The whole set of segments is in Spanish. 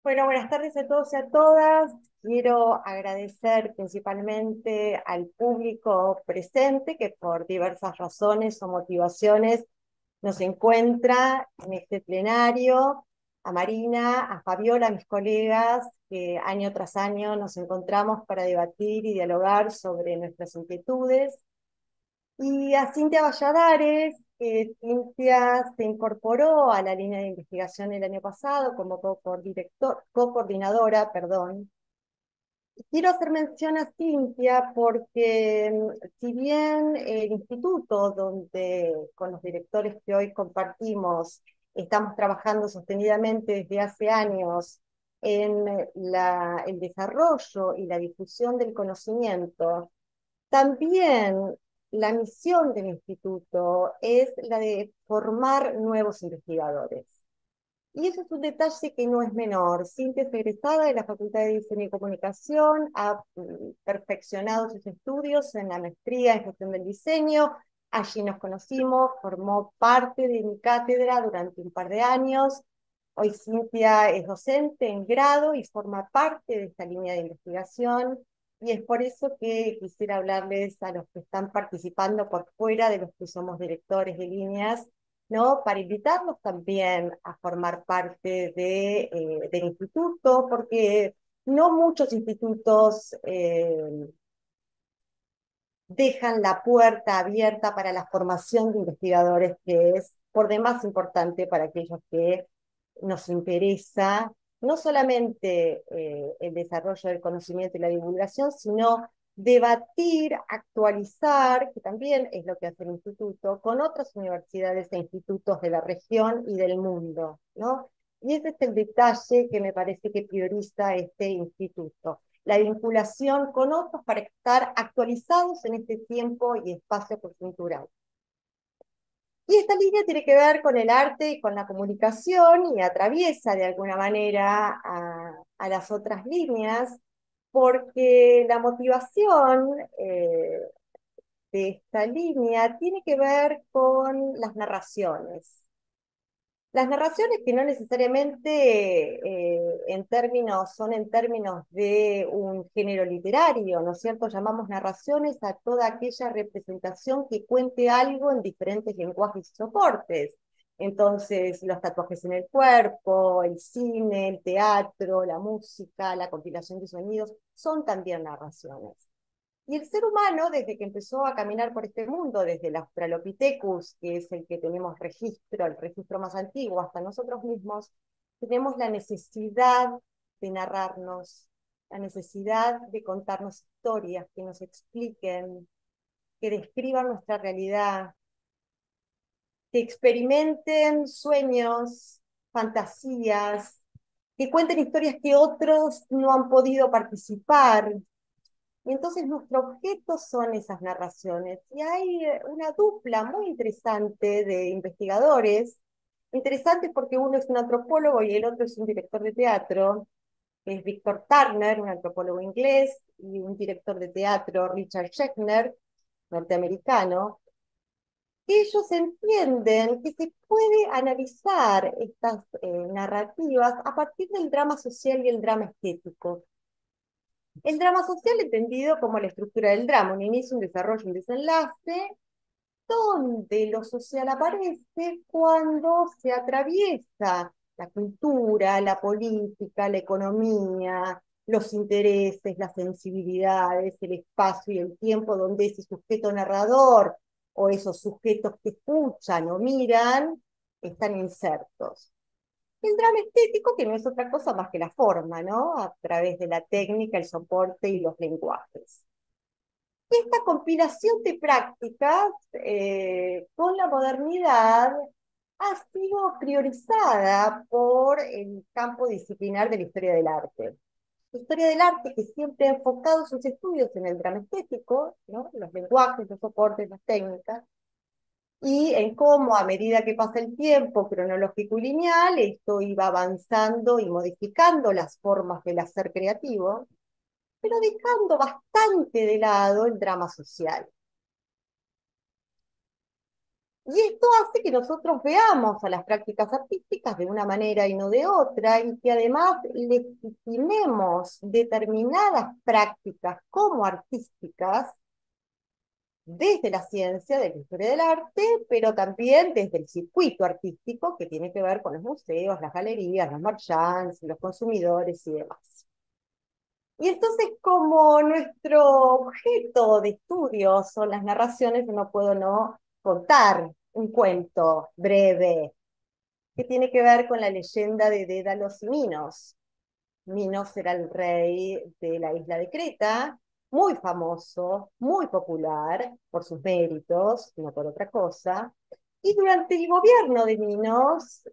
Bueno, buenas tardes a todos y a todas. Quiero agradecer principalmente al público presente que por diversas razones o motivaciones nos encuentra en este plenario, a Marina, a Fabiola, a mis colegas, que año tras año nos encontramos para debatir y dialogar sobre nuestras inquietudes. Y a Cintia Valladares, que Cintia se incorporó a la línea de investigación el año pasado como co-coordinadora, perdón. Quiero hacer mención a Cintia porque si bien el instituto donde con los directores que hoy compartimos estamos trabajando sostenidamente desde hace años en el desarrollo y la difusión del conocimiento, también la misión del instituto es la de formar nuevos investigadores. Y eso es un detalle que no es menor. Cintia es egresada de la Facultad de Diseño y Comunicación, ha perfeccionado sus estudios en la maestría en gestión del diseño. Allí nos conocimos, formó parte de mi cátedra durante un par de años. Hoy Cintia es docente en grado y forma parte de esta línea de investigación. Y es por eso que quisiera hablarles a los que están participando por fuera de los que somos directores de líneas, ¿no? Para invitarlos también a formar parte del instituto, porque no muchos institutos dejan la puerta abierta para la formación de investigadores, que es por demás importante para aquellos que nos interesa no solamente el desarrollo del conocimiento y la divulgación, sino debatir, actualizar, que también es lo que hace el instituto, con otras universidades e institutos de la región y del mundo, ¿no? Y ese es el detalle que me parece que prioriza este instituto, la vinculación con otros para estar actualizados en este tiempo y espacio cultural. Y esta línea tiene que ver con el arte y con la comunicación y atraviesa de alguna manera a las otras líneas, porque la motivación de esta línea tiene que ver con las narraciones. Las narraciones que no necesariamente son en términos de un género literario, ¿no es cierto? Llamamos narraciones a toda aquella representación que cuente algo en diferentes lenguajes y soportes. Entonces, los tatuajes en el cuerpo, el cine, el teatro, la música, la compilación de sonidos, son también narraciones. Y el ser humano, desde que empezó a caminar por este mundo, desde el Australopithecus, que es el que tenemos registro, el registro más antiguo, hasta nosotros mismos, tenemos la necesidad de narrarnos, la necesidad de contarnos historias que nos expliquen, que describan nuestra realidad, que experimenten sueños, fantasías, que cuenten historias que otros no han podido participar. Y entonces nuestro objeto son esas narraciones. Y hay una dupla muy interesante de investigadores, interesante porque uno es un antropólogo y el otro es un director de teatro, que es Victor Turner, un antropólogo inglés, y un director de teatro, Richard Schechner, norteamericano, que ellos entienden que se puede analizar estas narrativas a partir del drama social y el drama estético. El drama social entendido como la estructura del drama, un inicio, un desarrollo, un desenlace, donde lo social aparece cuando se atraviesa la cultura, la política, la economía, los intereses, las sensibilidades, el espacio y el tiempo donde ese sujeto narrador o esos sujetos que escuchan o miran están insertos. El drama estético, que no es otra cosa más que la forma, ¿no? A través de la técnica, el soporte y los lenguajes. Esta compilación de prácticas con la modernidad ha sido priorizada por el campo disciplinar de la historia del arte. La historia del arte que siempre ha enfocado sus estudios en el drama estético, ¿no? Los lenguajes, los soportes, las técnicas, y en cómo a medida que pasa el tiempo cronológico y lineal, esto iba avanzando y modificando las formas del hacer creativo, pero dejando bastante de lado el drama social. Y esto hace que nosotros veamos a las prácticas artísticas de una manera y no de otra, y que además legitimemos determinadas prácticas como artísticas desde la ciencia de la historia del arte, pero también desde el circuito artístico que tiene que ver con los museos, las galerías, los marchands, los consumidores y demás. Y entonces, como nuestro objeto de estudio son las narraciones, no puedo no contar un cuento breve que tiene que ver con la leyenda de Dédalos y Minos. Minos era el rey de la isla de Creta, muy famoso, muy popular por sus méritos, no por otra cosa. Y durante el gobierno de Minos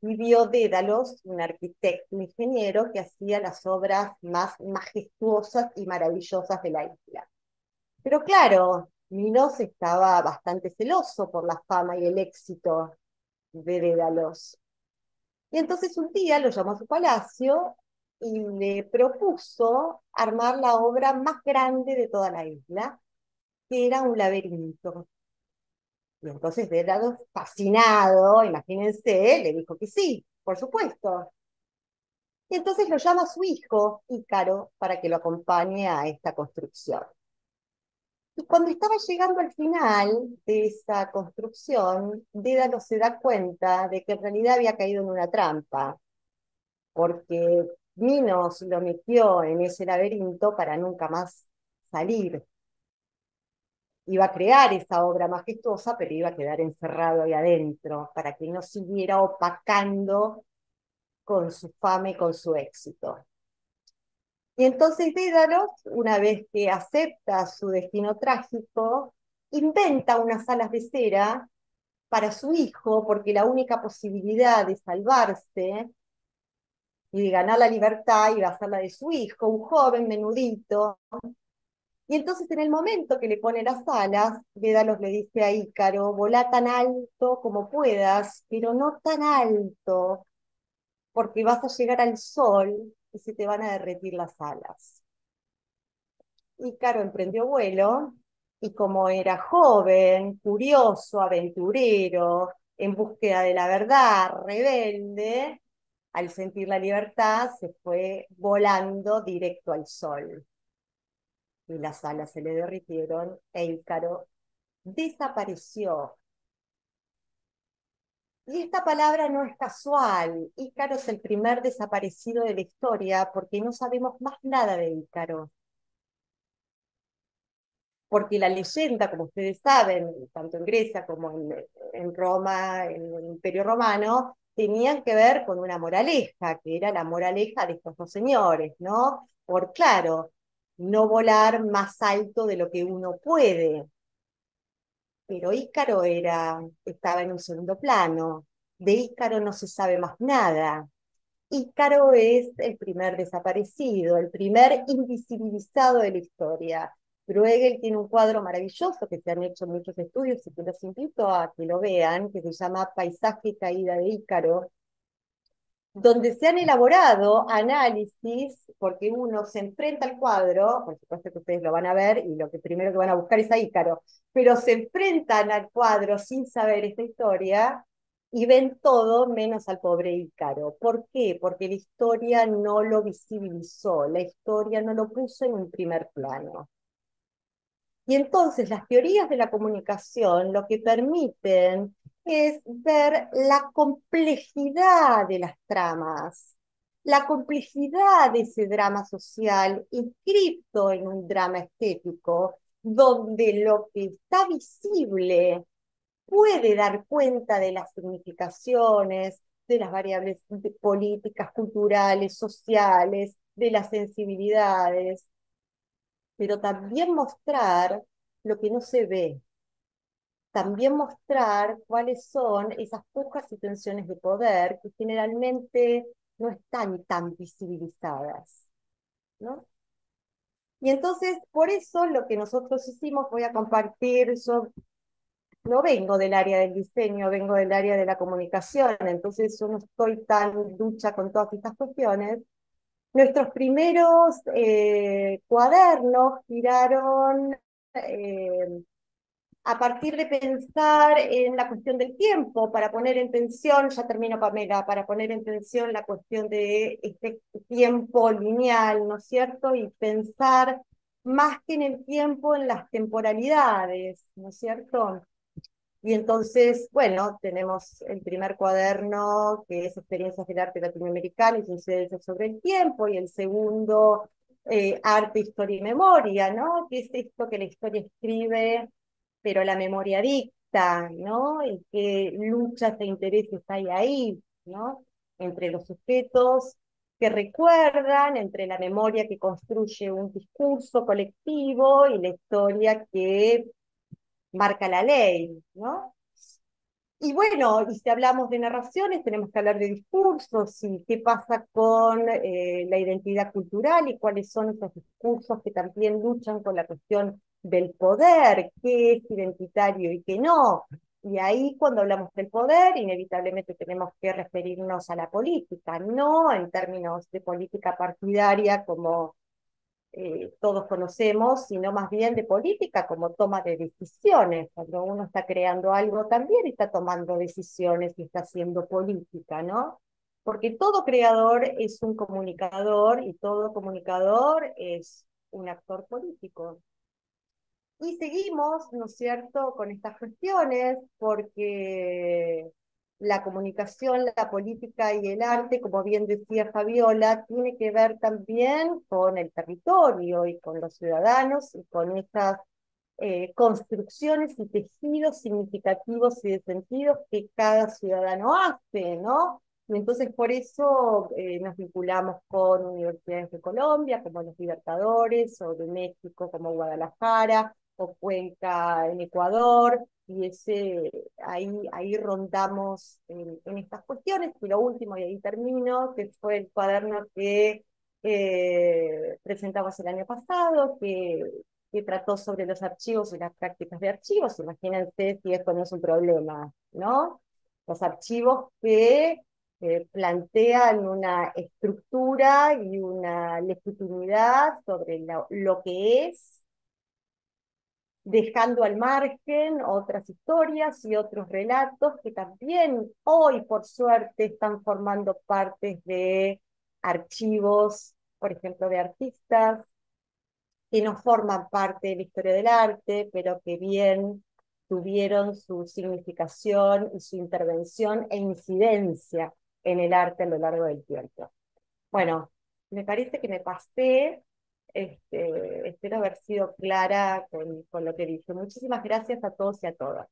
vivió Dédalos, un arquitecto, un ingeniero que hacía las obras más majestuosas y maravillosas de la isla. Pero claro, Minos estaba bastante celoso por la fama y el éxito de Dédalos. Y entonces un día lo llamó a su palacio y le propuso armar la obra más grande de toda la isla, que era un laberinto. Y entonces Dédalo, fascinado, imagínense, le dijo que sí, por supuesto. Y entonces lo llama a su hijo, Ícaro, para que lo acompañe a esta construcción. Y cuando estaba llegando al final de esa construcción, Dédalo se da cuenta de que en realidad había caído en una trampa, porque Minos lo metió en ese laberinto para nunca más salir. Iba a crear esa obra majestuosa, pero iba a quedar encerrado ahí adentro para que no siguiera opacando con su fama y con su éxito. Y entonces Dédalo, una vez que acepta su destino trágico, inventa unas alas de cera para su hijo, porque la única posibilidad de salvarse y de ganar la libertad iba a ser la de su hijo, un joven menudito. Y entonces en el momento que le pone las alas, Dédalos le dice a Ícaro, volá tan alto como puedas, pero no tan alto, porque vas a llegar al sol y se te van a derretir las alas. Ícaro emprendió vuelo y como era joven, curioso, aventurero, en búsqueda de la verdad, rebelde, al sentir la libertad se fue volando directo al sol. Y las alas se le derritieron e Ícaro desapareció. Y esta palabra no es casual. Ícaro es el primer desaparecido de la historia porque no sabemos más nada de Ícaro. Porque la leyenda, como ustedes saben, tanto en Grecia como en Roma, en el Imperio Romano, tenían que ver con una moraleja, que era la moraleja de estos dos señores, ¿no? Por claro, no volar más alto de lo que uno puede. Pero Ícaro estaba en un segundo plano. De Ícaro no se sabe más nada. Ícaro es el primer desaparecido, el primer invisibilizado de la historia. Bruegel tiene un cuadro maravilloso que se han hecho muchos estudios y que los invito a que lo vean, que se llama Paisaje y caída de Ícaro, donde se han elaborado análisis, porque uno se enfrenta al cuadro, por supuesto que ustedes lo van a ver y lo que primero que van a buscar es a Ícaro, pero se enfrentan al cuadro sin saber esta historia y ven todo menos al pobre Ícaro. ¿Por qué? Porque la historia no lo visibilizó, la historia no lo puso en un primer plano. Y entonces las teorías de la comunicación lo que permiten es ver la complejidad de las tramas, la complejidad de ese drama social inscripto en un drama estético, donde lo que está visible puede dar cuenta de las significaciones, de las variables políticas, culturales, sociales, de las sensibilidades, pero también mostrar lo que no se ve, también mostrar cuáles son esas pujas y tensiones de poder que generalmente no están tan visibilizadas, ¿no? Y entonces, por eso lo que nosotros hicimos, voy a compartir, yo no vengo del área del diseño, vengo del área de la comunicación, entonces yo no estoy tan en lucha con todas estas cuestiones. Nuestros primeros cuadernos giraron a partir de pensar en la cuestión del tiempo, para poner en tensión, ya termino Pamela, para poner en tensión la cuestión de este tiempo lineal, ¿no es cierto? Y pensar más que en el tiempo, en las temporalidades, ¿no es cierto? Y entonces, bueno, tenemos el primer cuaderno, que es Experiencias del Arte Latinoamericano y Incidencias sobre el Tiempo, y el segundo, Arte, Historia y Memoria, ¿no? Que es esto que la historia escribe, pero la memoria dicta, ¿no? Y qué luchas e intereses hay ahí, ¿no? Entre los sujetos que recuerdan, entre la memoria que construye un discurso colectivo y la historia que marca la ley, ¿no? Y bueno, y si hablamos de narraciones, tenemos que hablar de discursos y qué pasa con la identidad cultural y cuáles son esos discursos que también luchan con la cuestión del poder, qué es identitario y qué no. Y ahí cuando hablamos del poder, inevitablemente tenemos que referirnos a la política, no en términos de política partidaria como todos conocemos, sino más bien de política como toma de decisiones. Cuando uno está creando algo también está tomando decisiones y está haciendo política, ¿no? Porque todo creador es un comunicador y todo comunicador es un actor político. Y seguimos, ¿no es cierto?, con estas cuestiones, porque la comunicación, la política y el arte, como bien decía Fabiola, tiene que ver también con el territorio y con los ciudadanos y con estas construcciones y tejidos significativos y de sentidos que cada ciudadano hace, ¿no? Y entonces por eso nos vinculamos con universidades de Colombia, como los Libertadores, o de México, como Guadalajara, o Cuenca en Ecuador, y ahí rondamos en estas cuestiones. Y lo último, y ahí termino, que fue el cuaderno que presentamos el año pasado, que trató sobre los archivos y las prácticas de archivos. Imagínense si esto no es un problema, ¿no? Los archivos que plantean una estructura y una legitimidad sobre lo que es, dejando al margen otras historias y otros relatos que también hoy, por suerte, están formando parte de archivos, por ejemplo, de artistas, que no forman parte de la historia del arte, pero que bien tuvieron su significación y su intervención e incidencia en el arte a lo largo del tiempo. Bueno, me parece que me pasé, espero haber sido clara con lo que dije. Muchísimas gracias a todos y a todas.